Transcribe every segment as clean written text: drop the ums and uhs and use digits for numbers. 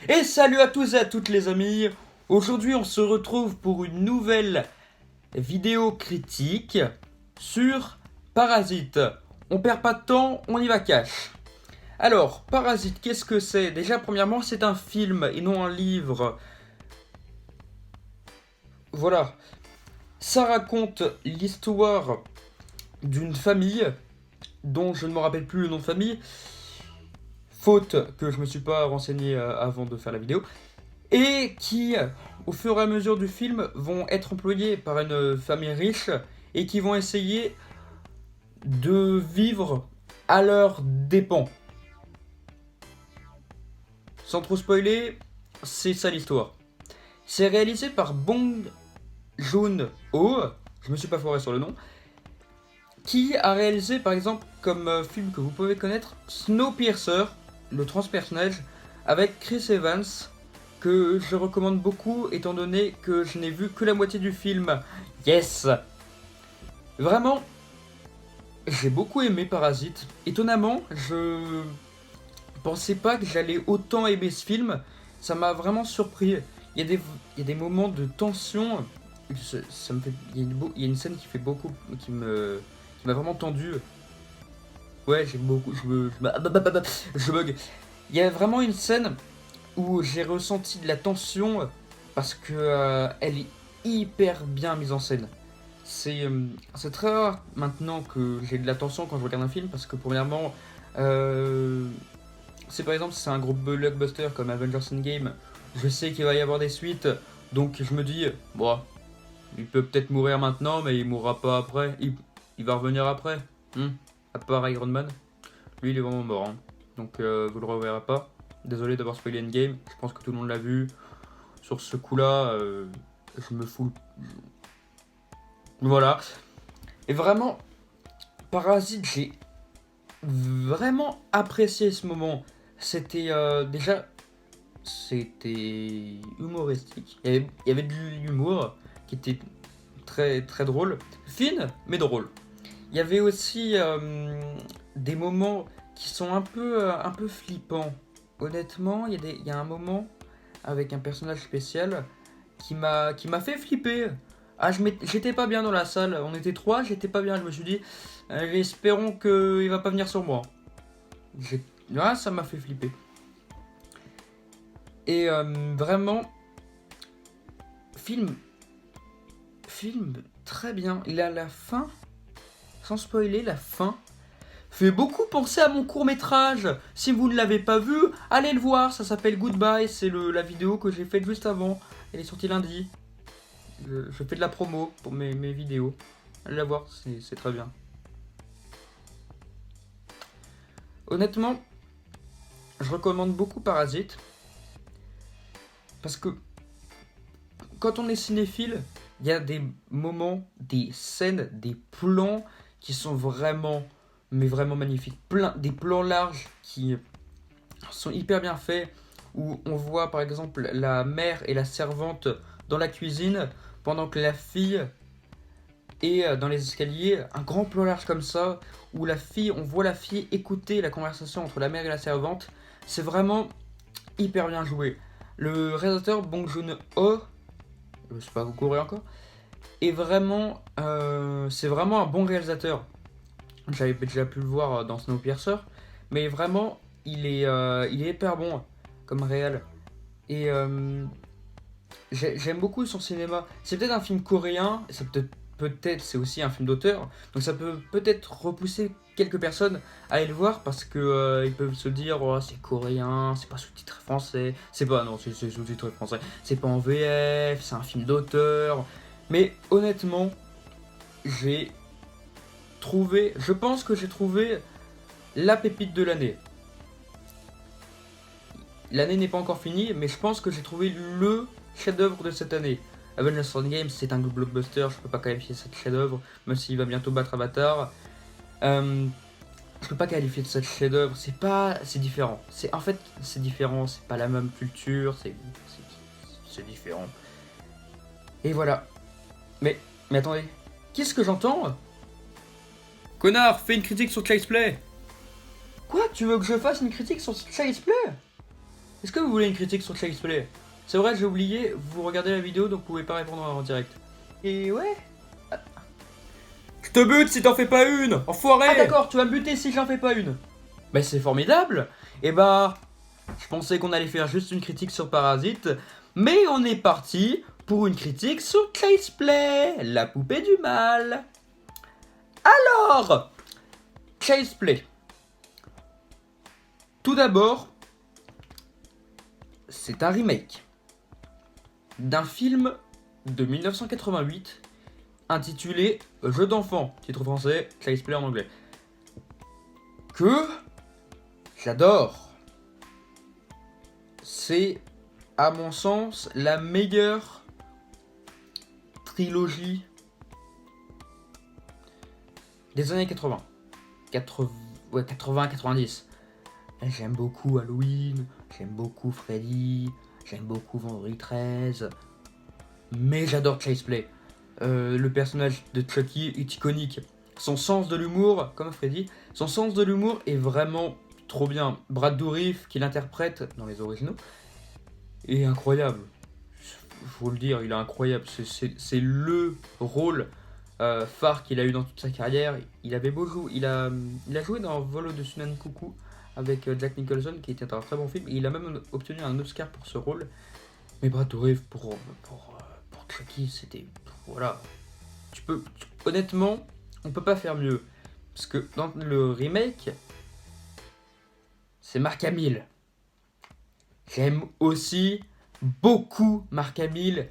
Et salut à tous et à toutes les amis. Aujourd'hui on se retrouve pour une nouvelle vidéo critique sur Parasite. On perd pas de temps, on y va cash. Alors, Parasite, qu'est-ce que c'est? Déjà, premièrement, c'est un film et non un livre. Voilà. Ça raconte l'histoire d'une famille dont je ne me rappelle plus le nom de famille, faute que je me suis pas renseigné avant de faire la vidéo. Et qui, au fur et à mesure du film, vont être employés par une famille riche et qui vont essayer de vivre à leurs dépens. Sans trop spoiler, c'est ça l'histoire. C'est réalisé par Bong Joon-ho, je me suis pas foiré sur le nom, qui a réalisé par exemple comme film que vous pouvez connaître Snowpiercer, le transpersonnage, avec Chris Evans, que je recommande beaucoup étant donné que je n'ai vu que la moitié du film. Yes. Vraiment, j'ai beaucoup aimé Parasite. Étonnamment, je pensais pas que j'allais autant aimer ce film. Ça m'a vraiment surpris. Il y a des moments de tension. Ça me fait, il y a une scène qui fait beaucoup, qui m'a vraiment tendu. Ouais, j'ai beaucoup, je bug. Il y a vraiment une scène où j'ai ressenti de la tension parce que elle est hyper bien mise en scène. C'est très rare maintenant que j'ai de la tension quand je regarde un film parce que premièrement, euh, c'est par exemple si c'est un gros blockbuster comme Avengers Endgame, je sais qu'il va y avoir des suites, donc je me dis, bon, il peut peut-être mourir maintenant, mais il mourra pas après, il va revenir après. À part Iron Man, lui il est vraiment mort, hein. Donc vous le reverrez pas. Désolé d'avoir spoilé Endgame, je pense que tout le monde l'a vu. Sur ce coup-là, je me fous. Voilà. Et vraiment, Parasite, j'ai vraiment apprécié ce moment. C'était déjà, c'était humoristique. Il y avait de l'humour qui était très très drôle, fine mais drôle. Il y avait aussi des moments qui sont un peu flippants. Honnêtement, il y a un moment avec un personnage spécial qui m'a fait flipper. Ah, j'étais pas bien dans la salle, on était trois, j'étais pas bien, je me suis dit, espérons qu'il va pas venir sur moi. Ah, ça m'a fait flipper. Et vraiment, film, film très bien. Il a la fin, sans spoiler, la fin fait beaucoup penser à mon court métrage. Si vous ne l'avez pas vu, allez le voir, ça s'appelle Goodbye, c'est la vidéo que j'ai faite juste avant. Elle est sortie lundi. Je fais de la promo pour mes vidéos. Allez la voir, c'est très bien. Honnêtement, je recommande beaucoup Parasite. Parce que quand on est cinéphile, il y a des moments, des scènes, des plans qui sont vraiment, mais vraiment magnifiques. Des plans larges qui sont hyper bien faits. Où on voit par exemple la mère et la servante dans la cuisine pendant que la fille est dans les escaliers, un grand plan large comme ça, où on voit la fille écouter la conversation entre la mère et la servante. C'est vraiment hyper bien joué. Le réalisateur Bong Joon-ho, je sais pas vous courez encore, est vraiment, c'est vraiment un bon réalisateur. J'avais déjà pu le voir dans Snowpiercer, mais vraiment il est hyper bon comme réel. Et j'aime beaucoup son cinéma. C'est peut-être un film coréen, peut-être c'est aussi un film d'auteur, donc ça peut peut-être repousser quelques personnes à aller le voir parce que ils peuvent se dire oh, c'est coréen, c'est pas sous-titré français, c'est pas non c'est sous-titré français, c'est pas en VF, c'est un film d'auteur. Mais honnêtement, j'ai je pense que j'ai trouvé la pépite de l'année. L'année n'est pas encore finie, mais je pense que j'ai trouvé le chef-d'œuvre de cette année. Avengers Endgame, c'est un blockbuster, je peux pas qualifier ça de chef-d'œuvre, même s'il va bientôt battre Avatar. Je peux pas qualifier de ça de chef-d'œuvre, c'est différent. En fait, c'est différent, c'est pas la même culture, c'est différent. Et voilà. Mais attendez, qu'est-ce que j'entends? Connard, fais une critique sur Child's Play. Quoi? Tu veux que je fasse une critique sur Child's Play? Est-ce que vous voulez une critique sur Child's Play? C'est vrai, j'ai oublié, vous regardez la vidéo donc vous pouvez pas répondre en direct. Et ouais. Je te bute si t'en fais pas une, enfoiré. Ah d'accord, tu vas me buter si j'en fais pas une. Bah c'est formidable. Et bah, je pensais qu'on allait faire juste une critique sur Parasite, mais on est parti pour une critique sur Child's Play, la poupée du mal. Alors, Child's Play. Tout d'abord, c'est un remake d'un film de 1988 intitulé Jeu d'enfant, titre français, Child's Play en anglais, que j'adore. C'est, à mon sens, la meilleure trilogie des années 80. 80-90. J'aime beaucoup Halloween, j'aime beaucoup Freddy, j'aime beaucoup Vendredi 13, mais j'adore Child's Play. Le personnage de Chucky est iconique. Son sens de l'humour, comme Freddy, son sens de l'humour est vraiment trop bien. Brad Dourif, qui l'interprète dans les originaux, est incroyable. Faut le dire, il est incroyable. C'est le rôle phare qu'il a eu dans toute sa carrière. Il avait beau jouer, il a joué dans Vol au-dessus d'un coucou avec Jack Nicholson, qui était un très bon film. Et il a même obtenu un Oscar pour ce rôle. Mais Brad Dourif, pour Chucky, c'était... Voilà. Honnêtement, on peut pas faire mieux. Parce que dans le remake, c'est Mark Hamill. J'aime aussi beaucoup Mark Hamill,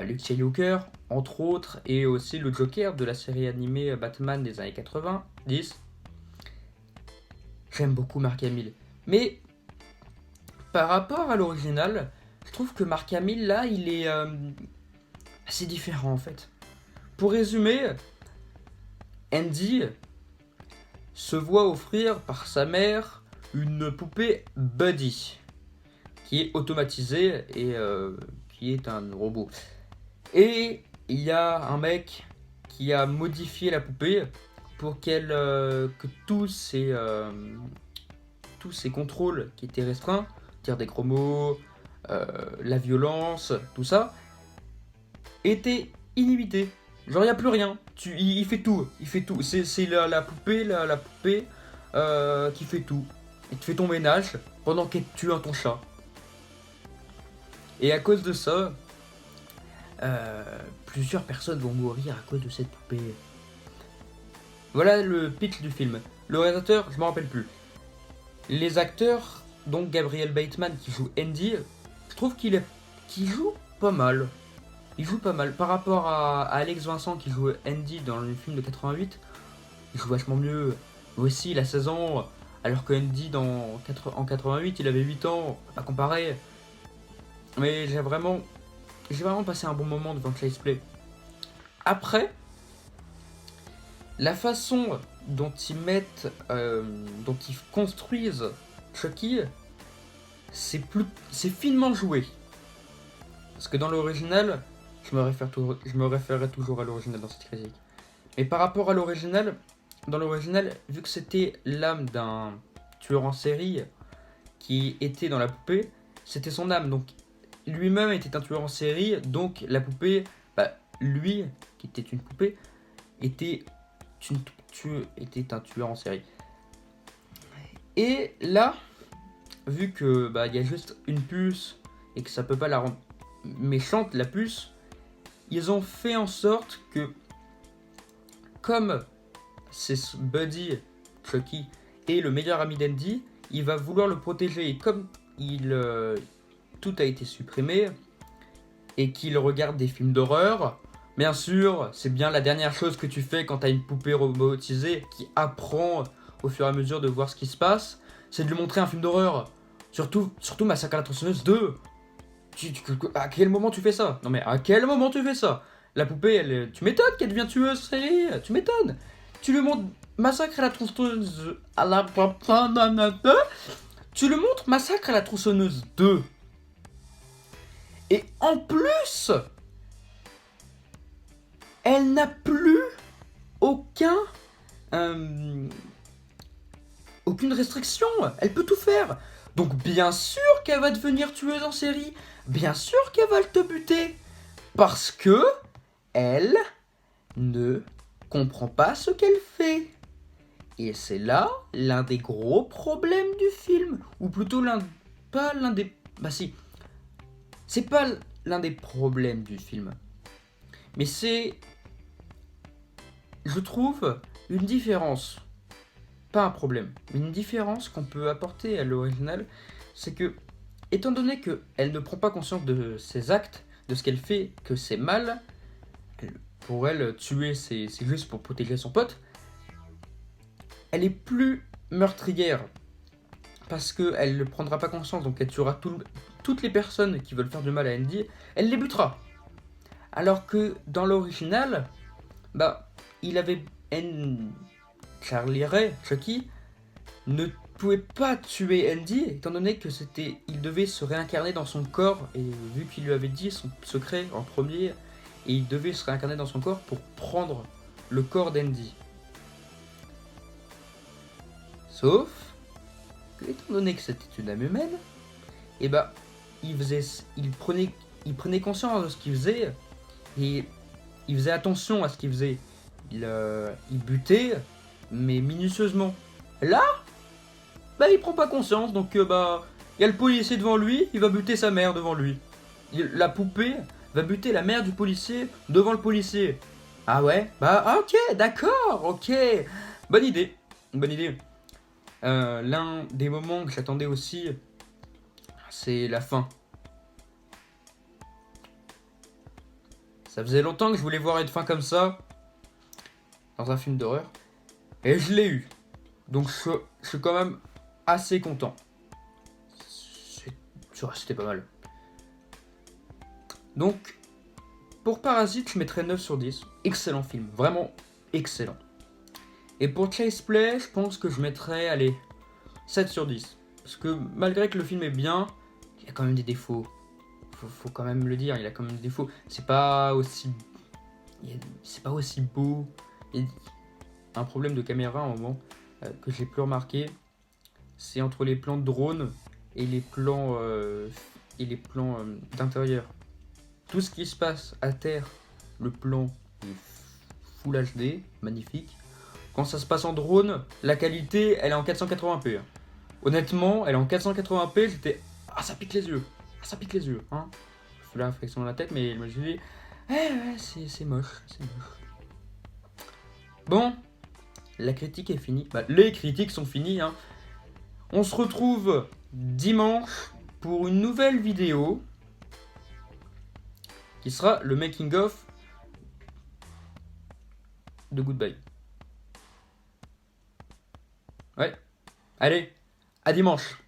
Luke Skywalker, entre autres, et aussi le Joker de la série animée Batman des années 90. J'aime beaucoup Mark Hamill. Mais par rapport à l'original, je trouve que Mark Hamill, là, il est assez différent en fait. Pour résumer, Andy se voit offrir par sa mère une poupée Buddy, qui est automatisée et qui est un robot. Et il y a un mec qui a modifié la poupée pour que tous ces contrôles qui étaient restreints, dire des gros mots, la violence, tout ça, étaient inhibités. Genre, il n'y a plus rien. Il fait tout. C'est la poupée, la poupée qui fait tout. Et tu fais ton ménage pendant qu'elle tue ton chat. Et à cause de ça, plusieurs personnes vont mourir à cause de cette poupée. Voilà le pitch du film. Le réalisateur, je m'en rappelle plus. Les acteurs, donc Gabriel Bateman qui joue Andy, je trouve qu'il joue pas mal. Il joue pas mal. Par rapport à Alex Vincent qui joue Andy dans le film de 88, il joue vachement mieux. Aussi, il a 16 ans, alors que Andy en 88, il avait 8 ans. On va pas comparer. Mais j'ai vraiment passé un bon moment devant Child's Play. Après, la façon dont dont ils construisent Chucky, c'est finement joué. Parce que dans l'original, je me référerai toujours à l'original dans cette critique. Mais par rapport à l'original, dans l'original, vu que c'était l'âme d'un tueur en série qui était dans la poupée, c'était son âme. Donc lui-même était un tueur en série, donc la poupée, lui, qui était une poupée, était un tueur en série. Et là, vu que il y a juste une puce et que ça peut pas la rendre méchante, la puce, ils ont fait en sorte que, comme c'est Buddy, Chucky, est le meilleur ami d'Andy, il va vouloir le protéger. Et comme tout a été supprimé et qu'il regarde des films d'horreur, bien sûr, c'est bien la dernière chose que tu fais quand tu as une poupée robotisée qui apprend au fur et à mesure de voir ce qui se passe, c'est de lui montrer un film d'horreur. Surtout Massacre à la tronçonneuse 2. À quel moment tu fais ça? Non mais à quel moment tu fais ça? La poupée, tu m'étonnes qu'elle devient tueuse, tu m'étonnes. Tu lui montres Massacre à la tronçonneuse tu le montres Massacre à la tronçonneuse 2. Et en plus, elle n'a plus aucune restriction. Elle peut tout faire. Donc bien sûr qu'elle va devenir tueuse en série. Bien sûr qu'elle va te buter. Parce que elle ne comprend pas ce qu'elle fait. Et c'est là l'un des gros problèmes du film. Ou plutôt pas l'un des... Bah si. C'est pas l'un des problèmes du film. Mais c'est, je trouve, une différence. Pas un problème. Mais une différence qu'on peut apporter à l'original. C'est que, étant donné qu'elle ne prend pas conscience de ses actes, de ce qu'elle fait, que c'est mal, pour elle, tuer, c'est juste pour protéger son pote, elle est plus meurtrière. Parce qu'elle ne prendra pas conscience, donc elle tuera toutes les personnes qui veulent faire du mal à Andy, elle les butera. Alors que dans l'original, bah, il avait Charlie Ray, Chucky, ne pouvait pas tuer Andy, étant donné que il devait se réincarner dans son corps, et vu qu'il lui avait dit son secret en premier, et il devait se réincarner dans son corps pour prendre le corps d'Andy. Sauf que, étant donné que c'était une âme humaine, et bah, il prenait conscience de ce qu'il faisait, et il faisait attention à ce qu'il faisait. Il butait, mais minutieusement. Là, bah, il prend pas conscience, donc bah, il y a le policier devant lui, il va buter sa mère devant lui. La poupée va buter la mère du policier devant le policier. Ah ouais? Bah, ok, d'accord, ok. Bonne idée, bonne idée. L'un des moments que j'attendais aussi, c'est la fin. Ça faisait longtemps que je voulais voir une fin comme ça dans un film d'horreur. Et je l'ai eu. Donc je suis quand même assez content. C'était pas mal. Donc, pour Parasite, je mettrais 9 sur 10. Excellent film. Vraiment excellent. Et pour Chase Play, je pense que je mettrais, allez, 7 sur 10. Parce que malgré que le film est bien, il y a quand même des défauts. Faut quand même le dire, il a quand même des défauts. C'est pas aussi beau. Il y a un problème de caméra à un moment que j'ai plus remarqué. C'est entre les plans de drone et les plans d'intérieur. Tout ce qui se passe à terre, le plan est Full HD, magnifique. Quand ça se passe en drone, la qualité, elle est en 480p. Honnêtement, elle est en 480p, j'étais... Ah, ça pique les yeux. Ah, ça pique les yeux. Hein. Je fais la réflexion dans la tête, mais je me suis dit... ouais, c'est moche, c'est moche. Bon, la critique est finie. Bah, les critiques sont finies, hein. On se retrouve dimanche pour une nouvelle vidéo qui sera le making of de Goodbye. Ouais. Allez, à dimanche.